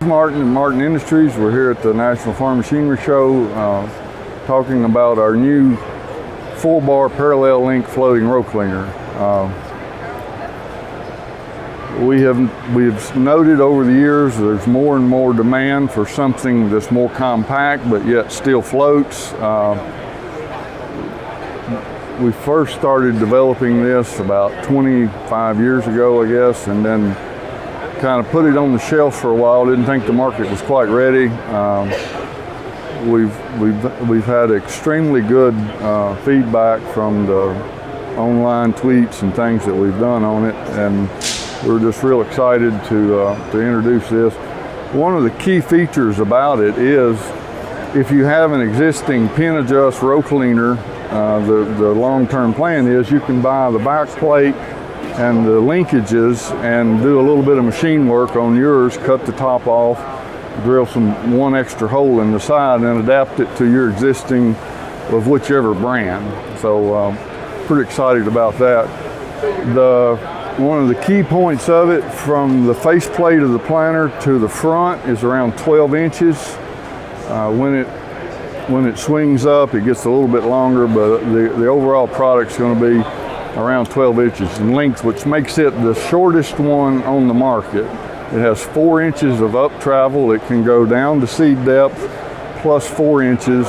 Martin and Martin Industries. We're here at the National Farm Machinery Show talking about our new 4-bar parallel link floating row cleaner. We've noted over the years there's more and more demand for something that's more compact but yet still floats. We first started developing this about 25 years ago, I guess, and then kind of put it on the shelf for a while. Didn't think the market was quite ready. We've had extremely good feedback from the online tweets and things that we've done on it, and we're just real excited to introduce this. One of the key features about it is if you have an existing pin adjust row cleaner, the long-term plan is you can buy the back plate and the linkages and do a little bit of machine work on yours, cut the top off, drill one extra hole in the side and adapt it to your existing of whichever brand. So pretty excited about that. One of the key points of it, from the face plate of the planter to the front, is around 12 inches. When it swings up, it gets a little bit longer, but the overall product's going to be around 12 inches in length, which makes it the shortest one on the market. It has 4 inches of up travel. It can go down to seed depth plus 4 inches.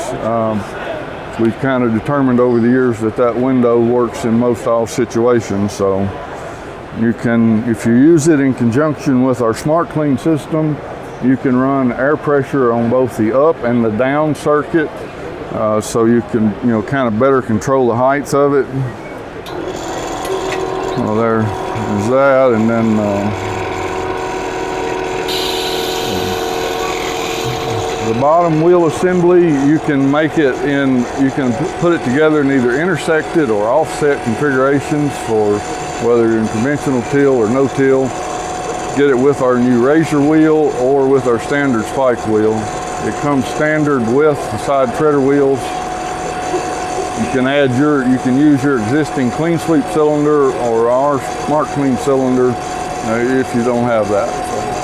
We've kind of determined over the years that window works in most all situations. So you can, if you use it in conjunction with our Smart Clean system, you can run air pressure on both the up and the down circuit, so you can, kind of better control the height of it. Well, there's that, and then the bottom wheel assembly, you can make it you can put it together in either intersected or offset configurations for whether you're in conventional till or no till. Get it with our new razor wheel or with our standard spike wheel. It comes standard with the side treader wheels. You can use your existing clean sweep cylinder or our Smart Clean cylinder if you don't have that. So.